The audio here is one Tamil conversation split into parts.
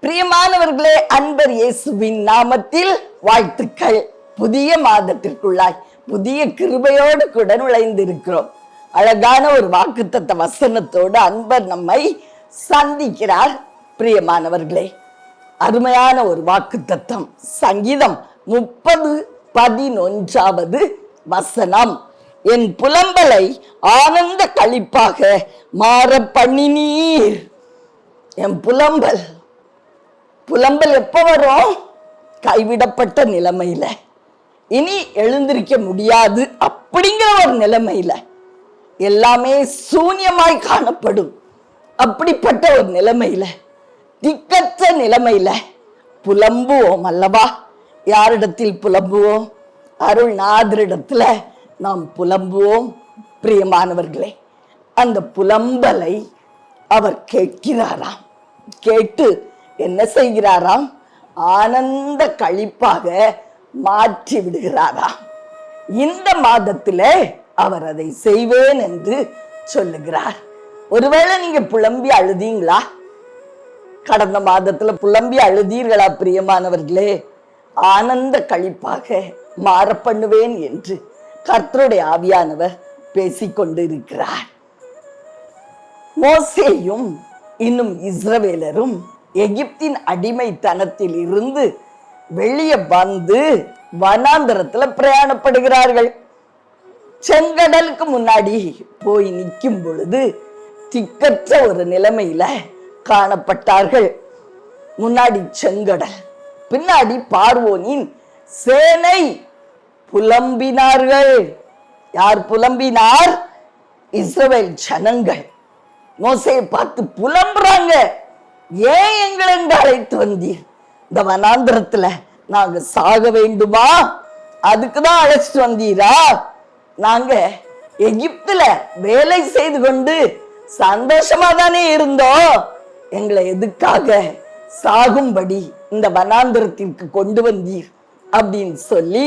பிரியமானவர்களே, அன்பர் இயேசுவின் நாமத்தில் வாழ்த்துக்கள். புதிய மாதத்திற்குள்ளாய் புதிய கிருபையோடு கூட நுழைந்திருக்கிறோம். அழகான ஒரு வாக்குத்தத்த வசனத்தோடு அன்பர் நம்மை சந்திக்கிறார். பிரியமானவர்களே, அருமையான ஒரு வாக்குத்தத்தம். சங்கீதம் 30:11 வசனம். என் புலம்பலை ஆனந்த களிப்பாக மாற பண்ணினீர். என் புலம்பல் எப்ப வரும்? கைவிடப்பட்ட நிலைமையில, இனி எழுந்திருக்க முடியாது அப்படிங்கிற ஒரு நிலைமையில, எல்லாமே சூன்யமாய் காணப்படும் அப்படிப்பட்ட ஒரு நிலைமையில, திக்கற்ற நிலைமையில புலம்புவோம் அல்லவா? யாரிடத்தில் புலம்புவோம்? அருள்நாதரிடத்துல நாம் புலம்புவோம். பிரியமானவர்களே, அந்த புலம்பலை அவர் கேட்கிறாராம். கேட்டு என்ன செய்கிறாராம்? ஆனந்த களிப்பாக மாற்றி விடுகிறாராம். இந்த மாதத்திலே அவர் அதை செய்வேன் என்று சொல்லுகிறார். ஒருவேளை நீங்க புலம்பி அழுதீங்களா? கடந்த மாதத்துல புலம்பி அழுதீர்களா? பிரியமானவர்களே, ஆனந்த களிப்பாக மாற பண்ணுவேன் என்று கர்த்தருடைய ஆவியானவர் பேசிக்கொண்டு இருக்கிறார். மோசேயும் இன்னும் இஸ்ரவேலரும் எகிப்தின் அடிமைத்தனத்தில் இருந்து வெளியே வந்து வனாந்தரத்துல பிரயாணப்படுகிறார்கள். செங்கடலுக்கு முன்னாடி போய் நிற்கும் பொழுது திக்கற்ற ஒரு நிலைமையில காணப்பட்டார்கள். முன்னாடி செங்கடல், பின்னாடி பார்வோனின் சேனை. புலம்பினார்கள். யார் புலம்பினார்? இஸ்ரவேல் ஜனங்கள். மோசேயை பார்த்து புலம்புறாங்க. ஏன் எங்களை அழைத்து வந்தீர்? இந்த வனாந்திரத்துல நாங்க சாக வேண்டுமா? அதுக்குதான் அழைச்சிட்டு வந்தீரா? நாங்க எகிப்துல வேலை செய்து கொண்டு சந்தோஷமா தானே இருந்தோம். எங்களை எதுக்காக சாகும்படி இந்த வனாந்திரத்திற்கு கொண்டு வந்தீர் அப்படின்னு சொல்லி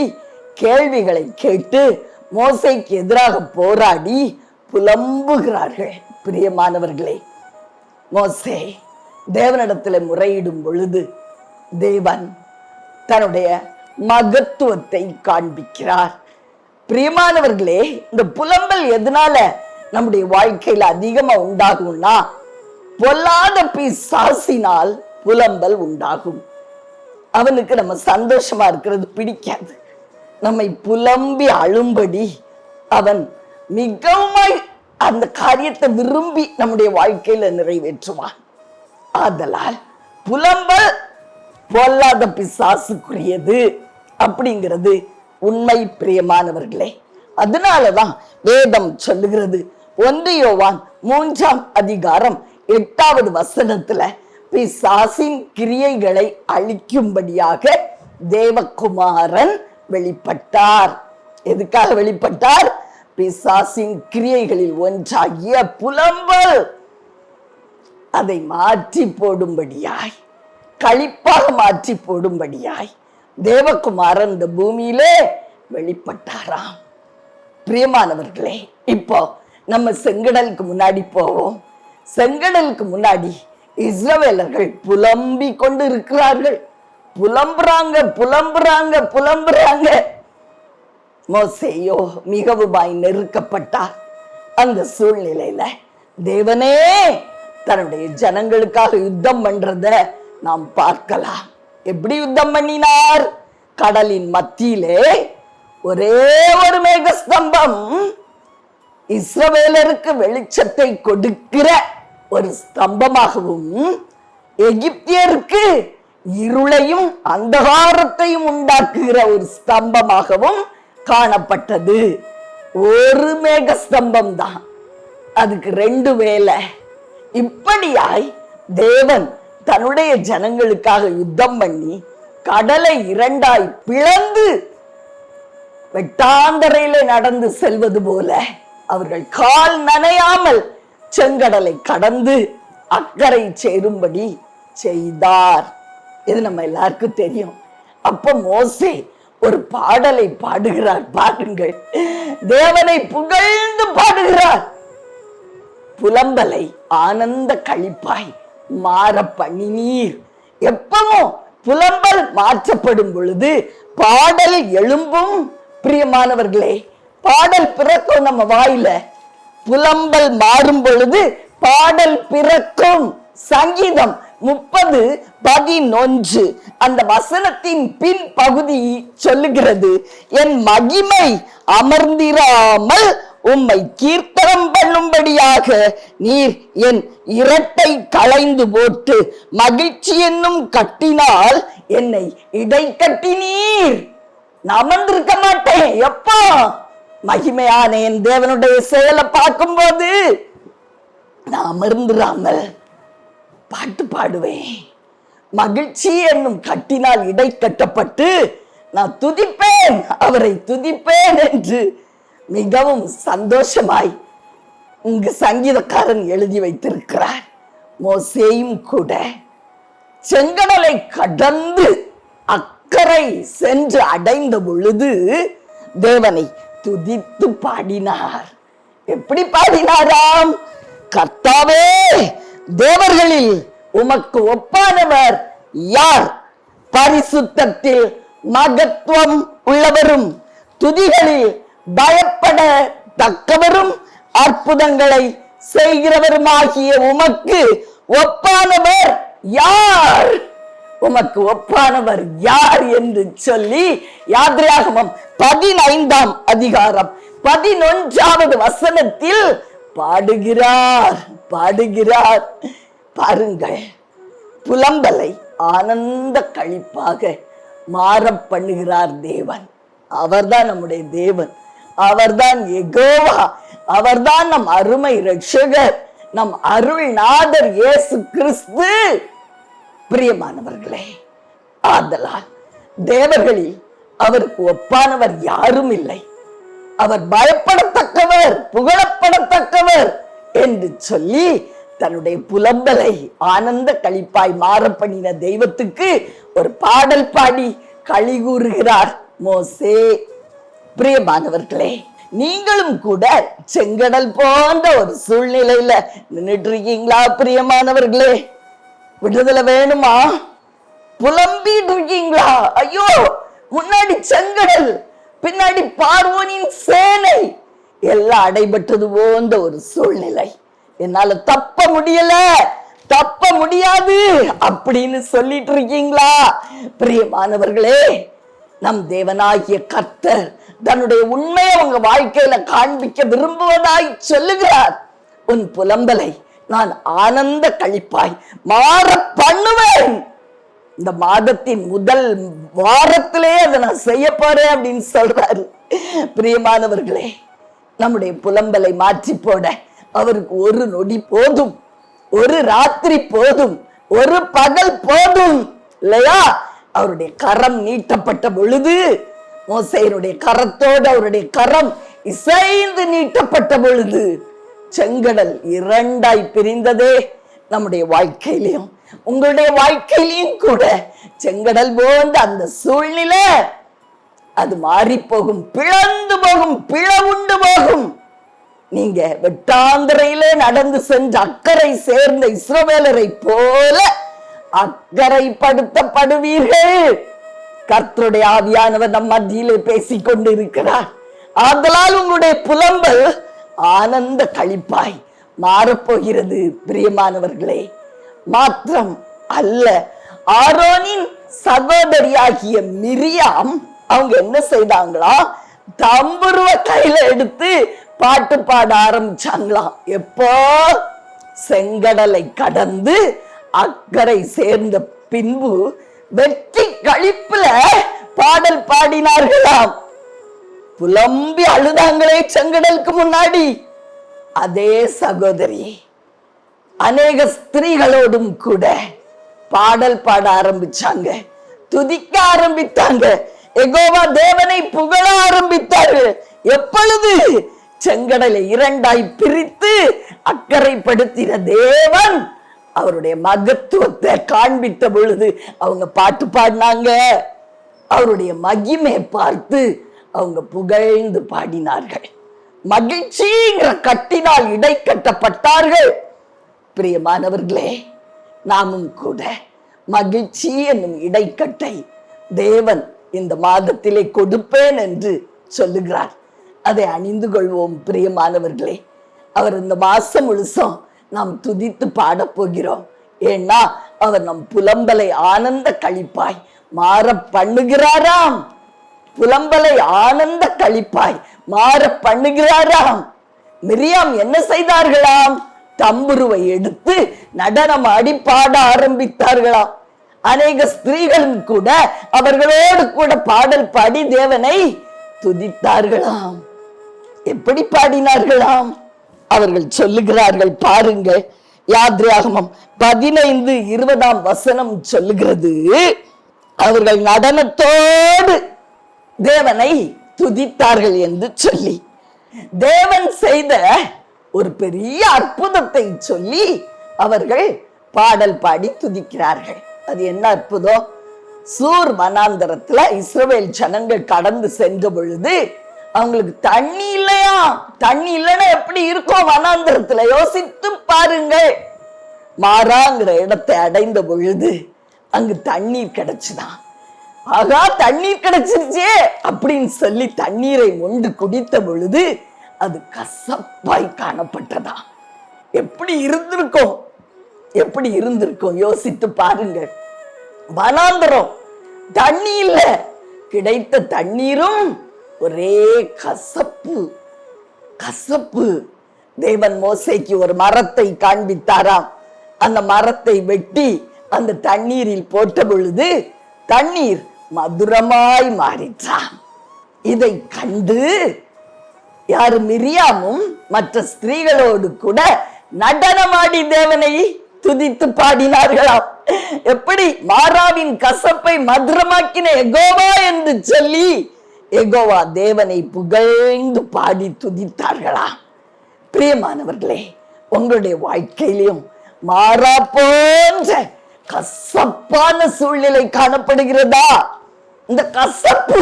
கேள்விகளை கேட்டு மோசேக்கு எதிராக போராடி புலம்புகிறார்கள். பிரியமானவர்களே, மோசே தேவனிடத்துல முறையிடும் பொழுது தேவன் தன்னுடைய மகத்துவத்தை காண்பிக்கிறார். பிரியமானவர்களே, இந்த புலம்பல் எதனால நம்முடைய வாழ்க்கையில அதிகமா உண்டாகும்னா, பொல்லாத பிசாசினால் புலம்பல் உண்டாகும். அவனுக்கு நம்ம சந்தோஷமா இருக்கிறது பிடிக்காது. நம்மை புலம்பி அழும்படி அவன் மிகவும் அந்த காரியத்தை விரும்பி நம்முடைய வாழ்க்கையில நிறைவேற்றுவான். ஆதலால் புலம்பல் பொல்லாத பிசாசுக்குரியது அப்படிங்கிறது உண்மை. பிரியமானவர்களே, அதனாலதான் வேதம் சொல்லுகிறது, 1 யோவான் 3:8 வசனத்துல பிசாசின் கிரியைகளை அழிக்கும்படியாக தேவகுமாரன் வெளிப்பட்டார். எதுக்காக வெளிப்பட்டார்? பிசாசின் கிரியைகளில் ஒன்றாகிய புலம்பல் அதை மாற்றி போடும்படியாய், களிப்பாக மாற்றி போடும்படியாய் தேவகுமாரன் இந்த பூமியிலே வெளிப்பட்டாராம். பிரியமானவர்களே, இப்போ நம்ம செங்கடலுக்கு முன்னாடி போவோம். செங்கடலுக்கு முன்னாடி இஸ்ரவேலர்கள் புலம்பி கொண்டு இருக்கிறார்கள். புலம்புறாங்க. மோசேயோ மிகவும் நெருக்கப்பட்டார். அந்த சூழ்நிலையில தேவனே தன்னுடைய ஜனங்களுக்காக யுத்தம் பண்றத நாம் பார்க்கலாம். எப்படி யுத்தம் பண்ணினார்? கடலின் மத்தியிலே ஒரே ஒரு மேகஸ்தம்பம் இஸ்ரவேலருக்கு வெளிச்சத்தை கொடுக்கிற ஒரு ஸ்தம்பமாகவும், எகிப்தியருக்கு இருளையும் அந்தகாரத்தையும் உண்டாக்குகிற ஒரு ஸ்தம்பமாகவும் காணப்பட்டது. ஒரு மேகஸ்தம்பம் தான், அதுக்கு 2 வேலை. இப்படியாய் தேவன் தன்னுடைய ஜனங்களுக்காக யுத்தம் பண்ணி கடலை 2ஆய் பிளந்து வெட்டாந்தரையில நடந்து செல்வது போல அவர்கள் கால் நனையாமல் செங்கடலை கடந்து அக்கறை சேரும்படி செய்தார். இது நம்ம எல்லாருக்கும் தெரியும். அப்ப மோசே ஒரு பாடலை பாடுகிறார். பாருங்கள், தேவனை புகழ்ந்து பாடுகிறார். புலம்பலை ஆனந்த களிப்பாய் மாற பண்ணினீர் எப்பவும் புலம்பல் மாற்றப்படும் பொழுது பாடல் எழும்பும். பிரியமானவர்களே, பாடல் பிறக்கும் நம்ம வாயில. புலம்பல் மாறும் பொழுது பாடல் பிறக்கும். சங்கீதம் 30:11 அந்த வசனத்தின் பின் பகுதி சொல்லுகிறது, என் மகிமை அமர்ந்திராமல் உம்மை கீர்த்தனம் பண்ணும்படியாக நீர் என் இரட்டை களைந்து போட்டு மகிழ்ச்சி என்னும் கட்டினால் என்னை இடை கட்டினீர். நான் அமர்ந்திருக்க மாட்டேன். எப்போ? மகிமையான என் தேவனுடைய செயலை பார்க்கும்போது நான் அமர்ந்திராமல் பாட்டு பாடுவேன். மகிழ்ச்சி என்னும் கட்டினால் இடை கட்டப்பட்டு நான் துதிப்பேன், அவரை துதிப்பேன் என்று மிகவும் சந்தோஷமாய் இங்கு சங்கீதக்காரன் எழுதி வைத்திருக்கிறார். மோசேயும் கூட செங்கடலை கடந்து அக்கறை சென்று அடைந்த பொழுது தேவனை துதித்து பாடினார். எப்படி பாடினாராம்? கர்த்தாவே, தேவர்களில் உமக்கு ஒப்பானவர் யார்? பரிசுத்தத்தில் மகத்துவம் உள்ளவரும் துதிகளில் பயப்பட தக்கவரும் அற்புதங்களை செய்கிறவருமாகிய உமக்கு ஒப்பானவர் யார்? உமக்கு ஒப்பானவர் யார் என்று சொல்லி யாத்திராகமம் 15ஆம் அதிகாரம் 11வது வசனத்தில் பாடுகிறார். பாருங்கள், புலம்பலை ஆனந்த களிப்பாக மாற பண்ணுகிறார் தேவன். அவர்தான் நம்முடைய தேவன், அவர்தான் யெகோவா, அவர்தான் நம் அருமை இரட்சகர், நம் அருள்நாதர் இயேசு கிறிஸ்து. பிரியமானவர்களே, ஆதலால் தேவர்களில் அவருக்கு ஒப்பானவர் யாரும் இல்லை. அவர் பயப்படத்தக்கவர், புகழப்படத்தக்கவர் என்று சொல்லி தன்னுடைய புலம்பலை ஆனந்த களிப்பாய் மாற பண்ணின தெய்வத்துக்கு ஒரு பாடல் பாடி களி கூறுகிறார் மோசே. பிரியமானவர்களே, நீங்களும் கூட செங்கடல் போன்ற ஒரு சூழ்நிலையில நின்றுட்டு இருக்கீங்களா? பிரியமானவர்களே, விடுதலை வேணுமா? புலம்பிட்டு இருக்கீங்களா? ஐயோ, முன்னாடி செங்கடல், பின்னாடி பார்வோனின் சேனை, எல்லாம் அடைபட்டது போன்ற ஒரு சூழ்நிலை, என்னால தப்ப முடியல, தப்ப முடியாது அப்படின்னு சொல்லிட்டு இருக்கீங்களா? பிரியமானவர்களே, நம் தேவனாகிய கர்த்தர் தன்னுடைய உண்மையை உங்க வாழ்க்கையில காண்பிக்க விரும்புவதாய் சொல்லுகிறார். உன் புலம்பலை நான் ஆனந்த களிப்பாய் மாற பண்ணுவேன். இந்த மாதத்தின் முதல் வாரத்திலே அதை நான் செய்ய போறேன் அப்படின்னு சொல்றாரு. பிரியமானவர்களே, நம்முடைய புலம்பலை மாற்றி போட அவருக்கு ஒரு நொடி போதும், ஒரு ராத்திரி போதும், ஒரு பகல் போதும் இல்லையா? அவருடைய கரம் நீட்டப்பட்ட பொழுது, மோசேயினுடைய கரத்தோடு அவருடைய கரம் இசைந்து நீட்டப்பட்ட பொழுது செங்கடல் இரண்டாய் பிரிந்ததே. நம்முடைய வாழ்க்கையிலையும் உங்களுடைய வாழ்க்கையிலையும் கூட செங்கடல் போன்ற அந்த சூழ்நிலை அது மாறி போகும், பிளந்து போகும், பிளவுண்டு போகும். நீங்க வெட்டாந்தரையிலே நடந்து சென்ற அக்கறை சேர்ந்த இஸ்ரவேலரை போல அக்கறைப்படுத்தப்படுவீர்கள். கர்த்தருடைய ஆவியானவர் நம் மத்தியிலே பேசிக் கொண்டு இருக்கிறார். ஆதலால் உங்களுடைய புலம்பல் ஆனந்த களிப்பாய் மாறப்போகிறது. பிரியமானவர்களே, மாத்திரம் அல்ல, ஆரோனின் சகோதரியாகிய மிரியாம் அவங்க என்ன செய்தாங்களா? தம்புருவ கையில எடுத்து பாட்டு பாட ஆரம்பிச்சாங்களாம். எப்போ? செங்கடலை கடந்து அக்கறை சேர்ந்த பின்பு வெற்றி களிப்புல பாடல் பாடினார்களாம். புலம்பி அழுதாங்களே செங்கடலுக்கு முன்னாடி. அதே சகோதரி அநேக ஸ்திரீகளோடும் கூட பாடல் பாட ஆரம்பிச்சாங்க, துதிக்க ஆரம்பித்தாங்க, யெகோவா தேவனை புகழ ஆரம்பித்தார்கள். எப்பொழுது? செங்கடலை இரண்டாய் பிரித்து அக்கறைப்படுத்தின தேவன் அவருடைய மகத்துவத்தை காண்பித்த பொழுது அவங்க பாட்டு பாடினாங்க. அவருடைய மகிமையை பார்த்து அவங்க புகழ்ந்து பாடினார்கள். மகிழ்ச்சிங்கிற கட்டினால் இடை கட்டப்பட்டார்கள். பிரியமானவர்களே, நாமும் கூட மகிழ்ச்சி என்னும் இடைக்கட்டை தேவன் இந்த மாதத்திலே கொடுப்பேன் என்று சொல்லுகிறார். அதை அணிந்து கொள்வோம் பிரியமானவர்களே. அவர் இந்த மாசம் முழுசும் நாம் துதித்து பாடப் போகிறோம். ஏன்னா அவர் நம் புலம்பலை ஆனந்த களிப்பாய் மாற பண்ணுகிறாராம். புலம்பலை ஆனந்த களிப்பாய் மாற பண்ணுகிறாராம். மிரியாம் என்ன செய்தார்களாம்? தம்புருவை எடுத்து நடனம் ஆடி பாட ஆரம்பித்தார்களாம். அநேக ஸ்திரீகளும் கூட அவர்களோடு கூட பாடல் பாடி தேவனை துதித்தார்களாம். எப்படி பாடினார்களாம்? அவர்கள் சொல்லுகிறார்கள் பாருங்கள். யாத்ராகமம் 15:20 சொல்லுகிறது, அவர்கள் நடனத்தோடு தேவனை துதித்தார்கள் என்று சொல்லி தேவன் செய்த ஒரு பெரிய அற்புதத்தை சொல்லி அவர்கள் பாடல் பாடி துதிக்கிறார்கள். அது என்ன அற்புதம்? சூர் வனாந்தரத்துல இஸ்ரவேல் ஜனங்கள் கடந்து சென்ற பொழுது அவங்களுக்கு தண்ணி இல்லையா? தண்ணி இல்லைன்னா எப்படி இருக்கும் வனாந்தரத்துல? யோசித்து பாருங்கள். மாறாங்கிற இடத்தை அடைந்த பொழுது அங்கு தண்ணீர் கிடைச்சுதான். ஆகா, தண்ணீர் கிடைச்சிருச்சே அப்படின்னு சொல்லி தண்ணீரை மொண்டு குடித்த பொழுது அது கசப்பாய் காணப்பட்டதா. எப்படி இருந்திருக்கும்? எப்படி இருந்திருக்கும்? யோசித்து பாருங்க. வனாந்தரம், தண்ணி இல்ல, கிடைத்த தண்ணீரும் ஒரே கசப்பு. கசப்பு. தேவன் மோசேக்கு ஒரு மரத்தை காண்பித்தாராம். அந்த மரத்தை வெட்டி அந்த தண்ணீரில் போட்ட பொழுது தண்ணீர் மதுரமாய் மாறிற்றான். இதை கண்டு யாரு? மிரியாமும் மற்ற ஸ்திரீகளோடு கூட நடனமாடி தேவனை துதித்து பாடினார்களாம். எப்படி? மாறாவின் கசப்பை மதுரமாக்கின யெகோவா என்று சொல்லி யெகோவா தேவனை புகழ்ந்து பாடி துதித்தார்களாம். பிரியமானவர்களே, உங்களுடைய வாழ்க்கையிலும் மாறா போன்ற கசப்பான சூழ்நிலை காணப்படுகிறதா? இந்த கசப்பு,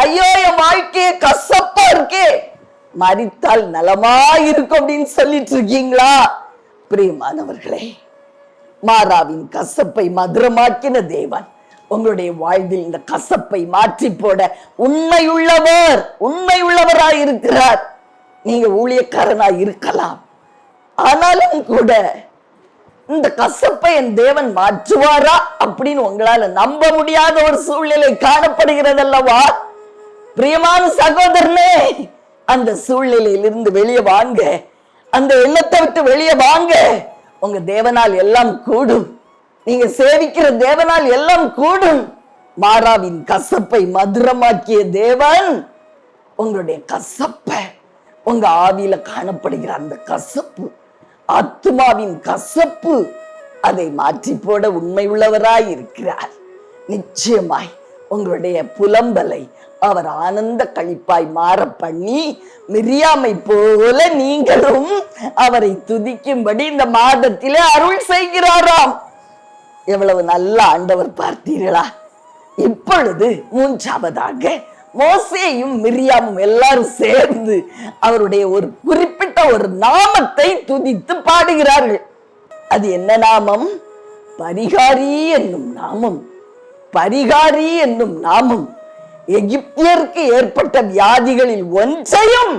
ஐயோ என் வாழ்க்கையே கசப்பா இருக்கே, மரித்தால் நலமாயிருக்கும் அப்படின்னு சொல்லிட்டு இருக்கீங்களா? பிரியமானவர்களே, மாறாவின் கசப்பை மதுரமாக்கின தேவன் உங்களுடைய வாழ்வில் இந்த கசப்பை மாற்றி போட உண்மையுள்ளவராய் இருக்கிறார். நீங்க ஊழியக்காரனாய் இருக்கலாம், ஆனாலும் கூட இந்த கசப்பை என் தேவன் மாற்றுவாரா அப்படின்னு உங்களால நம்ப முடியாத ஒரு சூழ்நிலை காணப்படுகிறது அல்லவா? பிரியமான சகோதரனே, அந்த சூழ்நிலையிலிருந்து வெளியே வாங்க. அந்த எண்ணத்தை விட்டு வெளியே வாங்க. உங்க தேவனால் எல்லாம் கூடும். நீங்க சேவிக்கிற தேவனால் எல்லாம் கூடும். மாறாவின் கசப்பை மதுரமாக்கிய தேவன் உங்களுடைய கசப்பை, உங்க ஆவியில காணப்படுகிற அந்த கசப்பு, ஆத்துமாவின் கசப்பு, அதை மாற்றி போட உண்மை உள்ளவராய் இருக்கிறார். நிச்சயமாய் உங்களுடைய புலம்பலை அவர் ஆனந்த களிப்பாய் மாற பண்ணி மிரியாமை போல நீங்களும் அவரை துதிக்கும்படி இந்த மாதத்திலே அருள் செய்கிறாராம். எவ்வளவு நல்ல ஆண்டவர் பார்த்தீர்களா? இப்பொழுது மூன்றாவதாக மோசேயும் மிரியாமும் எல்லாரும் சேர்ந்து அவருடைய ஒரு குறிப்பிட்ட ஒரு நாமத்தை துதித்து பாடுகிறார்கள். அது என்ன நாமம்? பரிகாரி என்னும் நாமம். பரிகாரி என்னும் நாமம். எகிப்தியருக்கு ஏற்பட்ட வியாதிகளில் ஒன்றையும்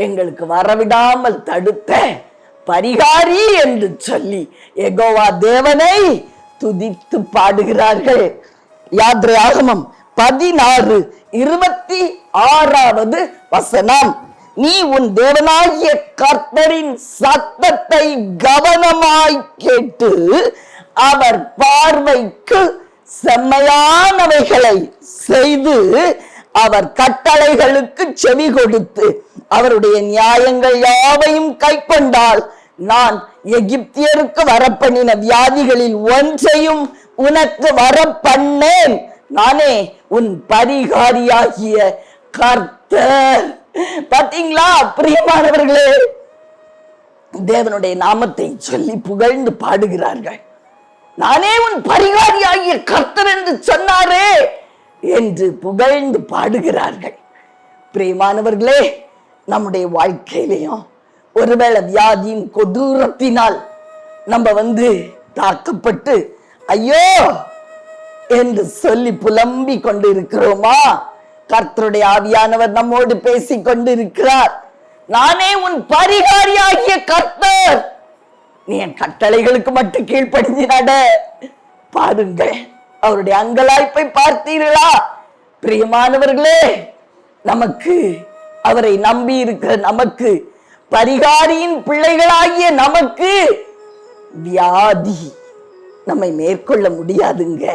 எங்களுக்கு வரவிடாமல் தடுத்த பரிகாரி என்று சொல்லி யெகோவா தேவனை துதித்து பாடுகிறார்கள். யாத்ராகமம் 16:26 நீ உன் தேவனாகிய கர்த்தரின் சத்தத்தை கவனமாய் கேட்டு அவர் பார்வைக்கு செம்மையானவைகளை செய்து அவர் கட்டளைகளுக்கு செவி கொடுத்து அவருடைய நியாயங்கள் யாவையும் கைக்கொண்டால் நான் எகிப்தியருக்கு வரப்பண்ணின வியாதிகளில் ஒன்றையும் உனக்கு வரப்பண்ணேன். நானே உன் பரிகாரியாகிய கர்த்தர். பாத்தீங்களா பிரியமானவர்களே? தேவனுடைய நாமத்தை சொல்லி புகழ்ந்து பாடுகிறார்கள். நானே உன் பரிகாரியாகிய கர்த்தர் என்று சொன்னாரே என்று புகழ்ந்து பாடுகிறார்கள். பிரியமானவர்களே, நம்முடைய வாழ்க்கையிலையும் ஒருவேளை வியாதியின் கொடூரத்தினால் நம்ம தாக்கப்பட்டு ஐயோ என்று சொல்லி புலம்பி கொண்டு இருக்கிறோமா? கர்த்தருடைய ஆவியானவர் நம்மோடு பேசிக் கொண்டிருக்கிறார். நானே உன் பரிகாரியாகிய கர்த்தர், நீ என் கட்டளைகளுக்கு மட்டும் கீழ்ப்படிஞ்சு நட. பாருங்கள், அவருடைய அங்கலாய்ப்பை பார்த்தீர்களா? பிரியமானவர்களே, நமக்கு, அவரை நம்பி இருக்கிற நமக்கு, பரிகாரியின் பிள்ளைகளாகிய நமக்கு வியாதி நம்மை மேற்கொள்ள முடியாதுங்க.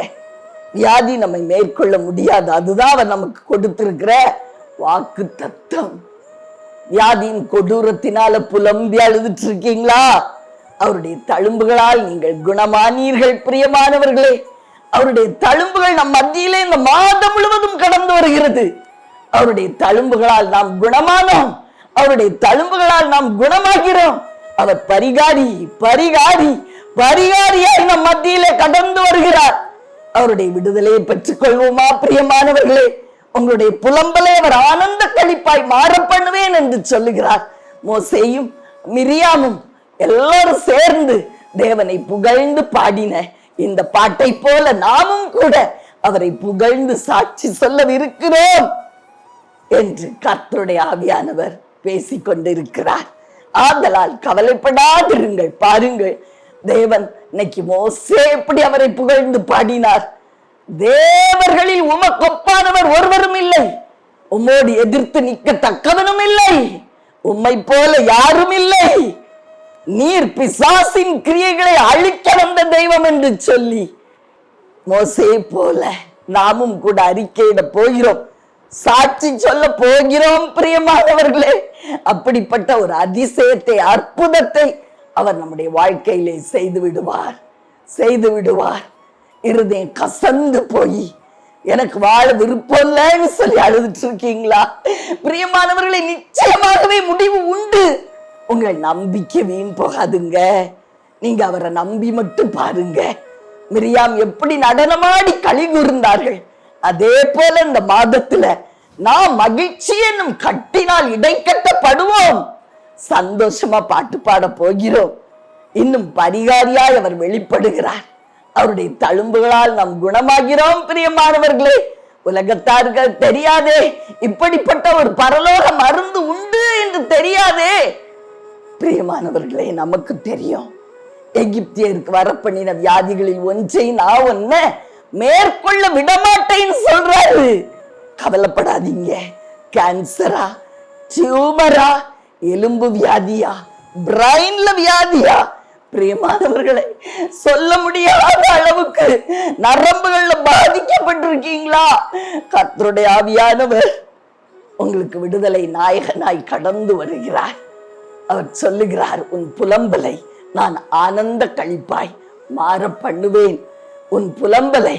வியாதி நம்மை மேற்கொள்ள முடியாது. அதுதான் அவர் நமக்கு கொடுத்திருக்கிற வாக்கு தத்தம். வியாதியின் கொடூரத்தினால புலம்பி அழுதுட்டு இருக்கீங்களா? அவருடைய தழும்புகளால் நீங்கள் குணமானீர்கள். பிரியமானவர்களே, அவருடைய தழும்புகள் நம் மத்தியிலே இந்த மாதம் முழுவதும் கடந்து வருகிறது. அவருடைய தழும்புகளால் நாம் குணமானோம். அவருடைய தழும்புகளால் நாம் குணமாகிறோம். அவர் பரிகாரி பரிகாரி பரிகாரியாய் நம் மத்தியிலே கடந்து வருகிறார். அவருடைய விடுதலையை பெற்றுக் கொள்வோமா? பிரியமானவர்களே, உங்களுடைய புலம்பலை அவர் ஆனந்த களிப்பாய் மாற பண்ணுவேன் என்று சொல்லுகிறார். மோசேயும் மிரியாமும் எல்லாரும் சேர்ந்து தேவனை புகழ்ந்து பாடின இந்த பாட்டை போல நாமும் கூட அவரை புகழ்ந்து சாட்சி சொல்லவிருக்கிறோம் என்று கர்த்தருடைய ஆவியானவர் பேசிக் கொண்டிருக்கிறார். ஆதலால் கவலைப்படாதிருங்கள். பாருங்கள், தேவன் இன்னைக்கு மோசே எப்படி அவரை புகழ்ந்து பாடினார். தேவர்களில் உமக்கொப்பானவர் ஒருவரும் இல்லை, உம்மோடு எதிர்த்து நிற்கத்தக்கவனும் இல்லை, உம்மை போல யாரும் இல்லை, நீர் பிசாசின் கிரியைகளை அழிக்க வந்த தெய்வம் என்று சொல்லி மோசே போல நாமும் கூட அறிக்கையிட போகிறோம், சாட்சி சொல்ல போகிறோம். பிரியமானவர்களே, அப்படிப்பட்ட ஒரு அதிசயத்தை, அற்புதத்தை அவர் நம்முடைய வாழ்க்கையிலே செய்து விடுவார், செய்து விடுவார். இருதயம் கசந்து போய் எனக்கு வாழ விருப்பம் இல்லைன்னு சொல்லி அழுதுட்டு இருக்கீங்களா? பிரியமானவர்களை, நிச்சயமாகவே முடிவு உண்டு. உங்கள் நம்பிக்கை வீண் போகாதுங்க. நீங்க அவரை நம்பி மட்டும் பாருங்க. மிரியாம் எப்படி நடனமாடி களி கூர்ந்தார்கள், அதே போல இந்த மாதத்துல நாம் மகிழ்ச்சி என்னும் கட்டினால் இடைக்கட்டப்படுவோம். சந்தோஷமா பாட்டு பாட போகிறோம். இன்னும் பரிகாரியாய் அவர் வெளிப்படுகிறார். அவருடைய தழும்புகளால் நாம் குணமாகிறோம். பிரியமானவர்களே, உலகத்தார்கள் தெரியாதே, இப்படிப்பட்ட ஒரு பரலோக மருந்து உண்டு என்று தெரியாதே. பிரியமானவர்களே, நமக்கு தெரியும். எகிப்தியருக்கு வரப்பண்ணின வியாதிகளில் ஒன்றை நான் ஒன்ன மேற்கொள்ள விடமாட்டேன்னு சொல்றாரு. கவலைப்படாதீங்க. கேன்சரா, டியூமரா, எலும்பு வியாதியா, பிரைன்ல வியாதியா, பிரியமானவர்களை, சொல்ல முடியாத அளவுக்கு நரம்புகள்ல பாதிக்கப்பட்டிருக்கீங்களா? கர்த்தருடைய ஆவியானவர் உங்களுக்கு விடுதலை நாயகனாய் கடந்து வருகிறார். அவர் சொல்லுகிறார், உன் புலம்பலை நான் ஆனந்த களிப்பாய் மாற பண்ணுவேன், உன் புலம்பலை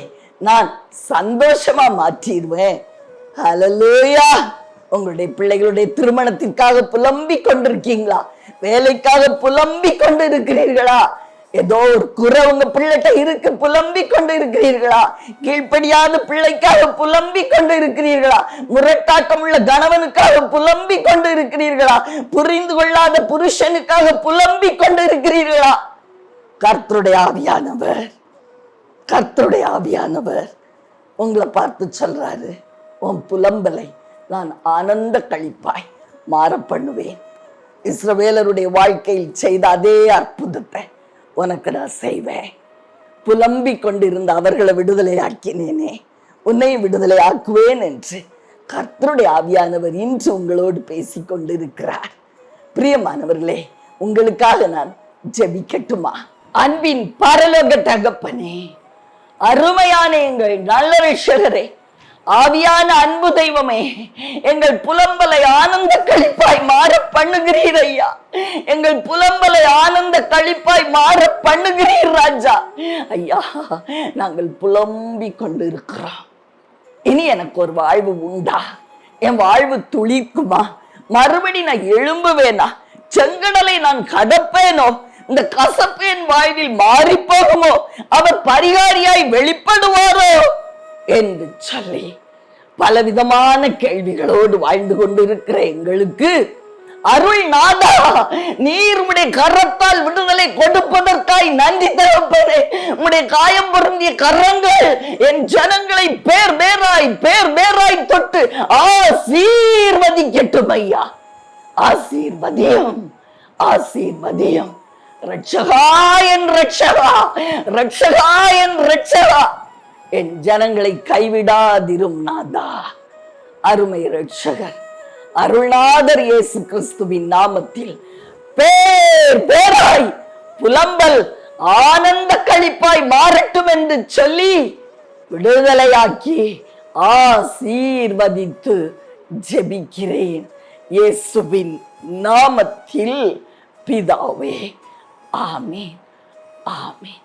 நான் சந்தோஷமா மாற்றிடுவேன். ஹல்லேலூயா. உங்களுடைய பிள்ளைகளுடைய திருமணத்திற்காக புலம்பிக் கொண்டிருக்கீங்களா? வேலைக்காக புலம்பிக் கொண்டு இருக்கிறீர்களா? ஏதோ ஒரு குறை உங்க பிள்ளைகிட்ட இருக்கு, புலம்பிக் கொண்டு இருக்கிறீர்களா? கீழ்ப்படியாத பிள்ளைக்காக புலம்பிக் கொண்டு இருக்கிறீர்களா? முரட்டாட்டம் உள்ள கணவனுக்காக புலம்பிக் கொண்டு இருக்கிறீர்களா? புரிந்து கொள்ளாத புருஷனுக்காக புலம்பிக் கொண்டு இருக்கிறீர்களா? கர்த்தருடைய ஆவியானவர், கர்த்தருடைய ஆவியானவர் உங்களை பார்த்து சொல்றாரு, உன் புலம்பலை நான் ஆனந்த களிப்பாய் மாற பண்ணுவேன். இஸ்ரவேலருடைய வாழ்க்கையில் செய்த அதே அற்புதத்தை உனக்கு நான் செய்வேன். புலம்பிக் கொண்டிருந்த அவர்களை விடுதலை ஆக்கினேனே, உன்னை விடுதலை ஆக்குவேன் என்று கர்த்தருடைய ஆவியானவர் இன்று உங்களோடு பேசிக் கொண்டிருக்கிறார். பிரியமானவர்களே, உங்களுக்காக நான் ஜெபிக்கட்டுமா? அன்பின் பரலோக தகப்பனே, அருமையான எங்கள் நல்ல ரட்சகரே, ஆவியான அன்பு தெய்வமே, எங்கள் புலம்பலை ஆனந்த களிப்பாய் மாற பண்ணுகிறீர் ஐயா. எங்கள் புலம்பலை ஆனந்த களிப்பாய் மாற பண்ணுகிறீர் ராஜா. ஐயா, நாங்கள் புலம்பிக் கொண்டு இருக்கிறோம். இனி எனக்கு ஒரு வாழ்வு உண்டா? என் வாழ்வு துளிக்குமா? மறுபடி நான் எழும்புவேனா? செங்கடலை நான் கடப்பேனோ? இந்த கசப்பு என் வாழ்வில் மாறி போகுமோ? அவர் பரிகாரியாய் வெளிப்படுவாரோ என்று சொல்லி பலவிதமான கேள்விகளோடு வாழ்ந்து கொண்டிருக்கிற எங்களுக்கு அருள் நாதா, நீர் உம்முடைய கரத்தால் விடுதலை கொடுப்பதற்காய் நன்றி தகப்பனே. உம்முடைய காயம் பொருந்திய கரங்கள் என் ஜனங்களை பேர் பேராய் தொட்டு ஆசீர்வதிக்கட்டும் ஐயா. ஆசீர்வதியும், ஆசீர்வதியும். ரட்சகா என் ரட்சகா, ரட்சகா என் ரட்சகா, என் ஜனங்களை கைவிடாதிரும் நாதா. அருமை ரட்சகர் அருள்நாதர் இயேசு கிறிஸ்துவின் நாமத்தில் பேராய் புலம்பல் ஆனந்த களிப்பாய் மாறட்டும் என்று சொல்லி விடுதலையாக்கி ஆசீர்வதித்து ஜெபிக்கிறேன் இயேசுவின் நாமத்தில் பிதாவே. ஆமென், ஆமென்.